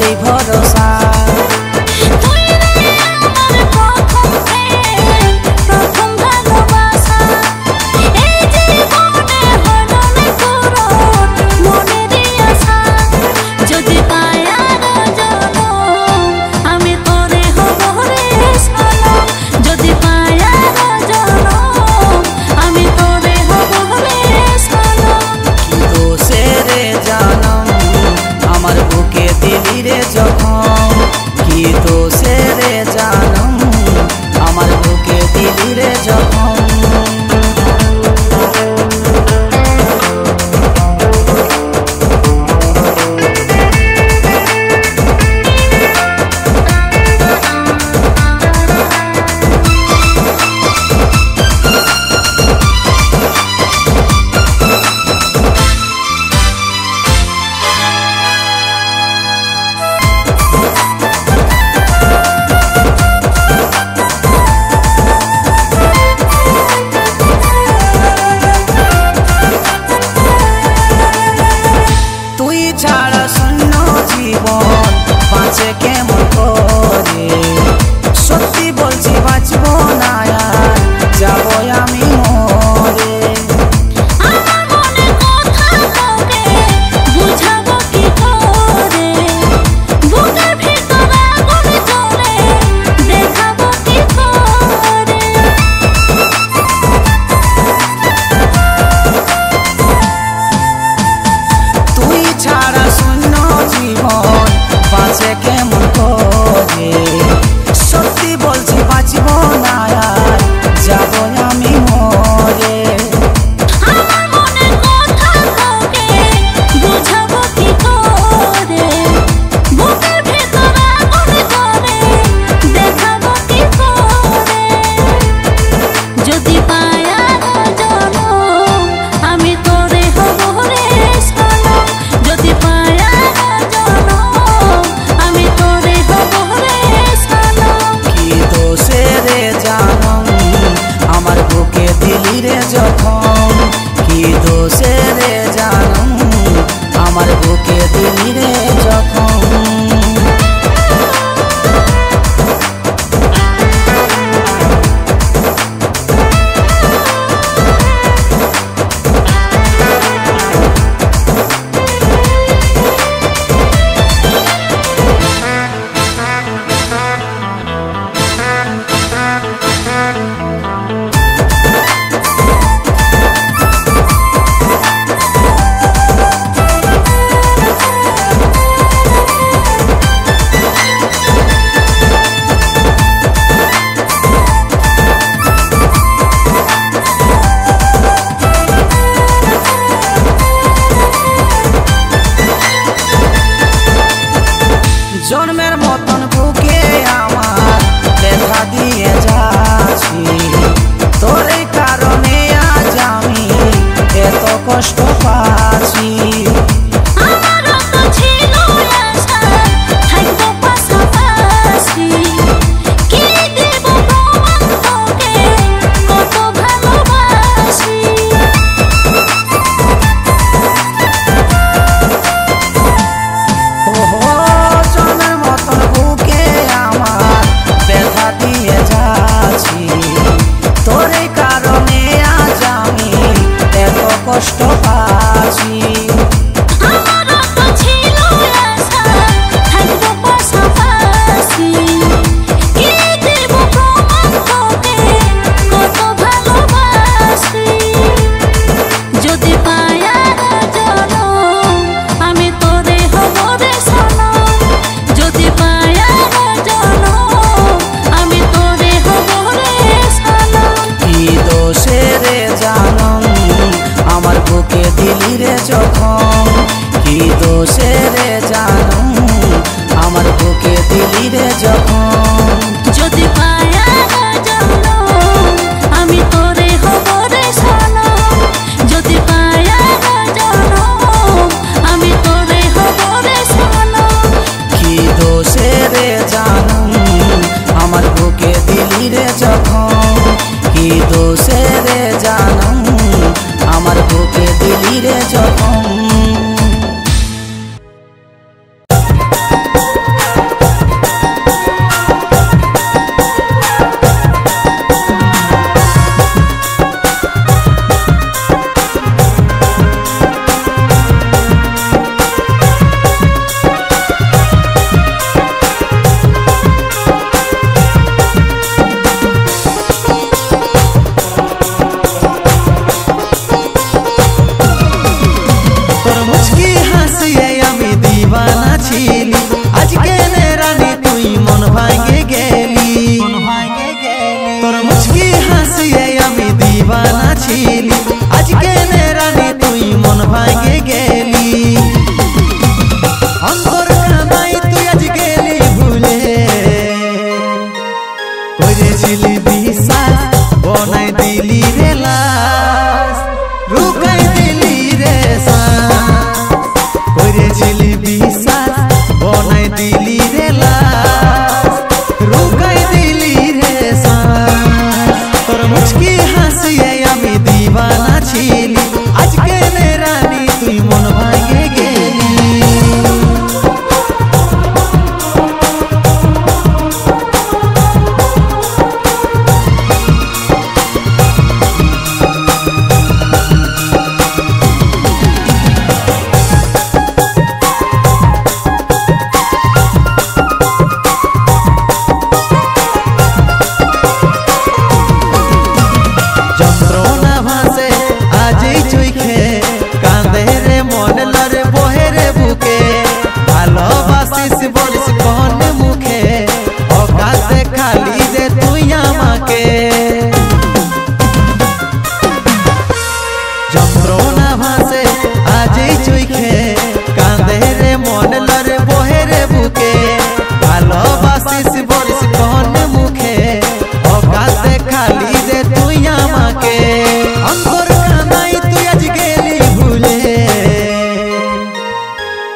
তোরই ভরসা। কি দোষে রে জানম আমার বুকে দিলি রে যখন। জন্মের মতন বুকে আমার ব্যথা দিয়ে যাচ্ছি, তোর কারণে আজ আমি এত কষ্ট পাচ্ছি। কষ্ট পাচ্ছি দিলি রে যখন, কি দোষে রে জানম আমার বুকে দিলি রে যখন। যদি পায়া জানো আমি তোরে হব রে শোনো, যদি পায়া জানো আমি তোরে হব রে শোনো। কি দোষে রে জানম আমার বুকে দিলি রে যখন, কি দোষে রে জানম আমার বুকে দিলি রে যখন। कौन मुखे औकात खाली रे तुई आमाके যন্ত্রণা ভাসে আজই চোখে কাঁদে রে মন লরে বহে রে বুকে ভালোবাসিস বলিস কোন মুখে অকাশে খালি রে তুই আমাকে অন্তর কানাই তুই আজ গেলি ভুলে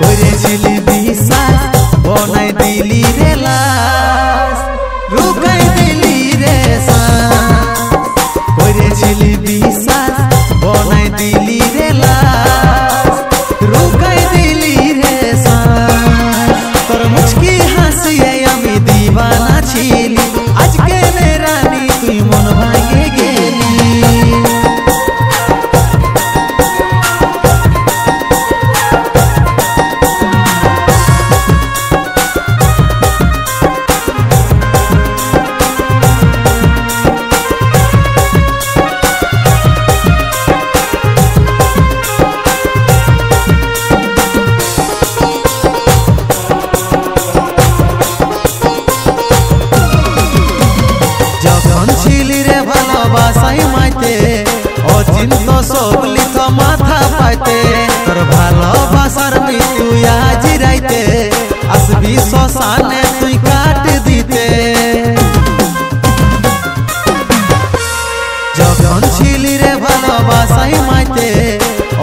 করেছিলি বিশ্বাস বনাই দিলি রে লাশ রুকাই দিলি রে শ্বাস করেছিলি বিশ্বাস বনাই দিলি রে লাশ রুকাই দিলি রে শ্বাস তোর মুচকি হাসিয়ে আমি দিবানা ছিলি আজকে রে রানী তুই মন ভাঙে গেলি ছিলি রে ভালোবাসাই মাইতে অচিন্ত সবলি তো মাথা পাইতে তোর ভালোবাসার মৃত্যু আজ রাইতে আসবি শ্মশানে তুই কাট দিতে যখন ছিলি রে ভালোবাসাই মাইতে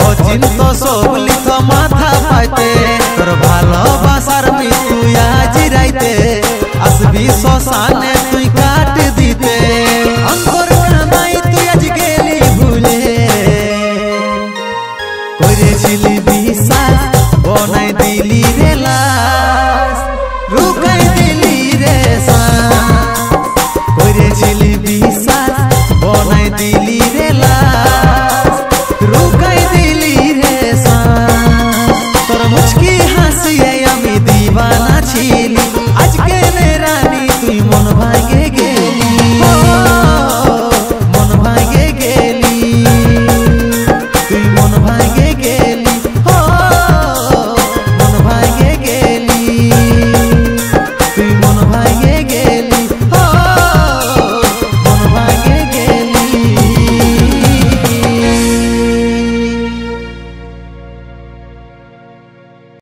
অচিন্ত সবলি তো মাথা পাইতে তোর ভালোবাসার মৃত্যু আজ রাইতে আসবি শ্মশানে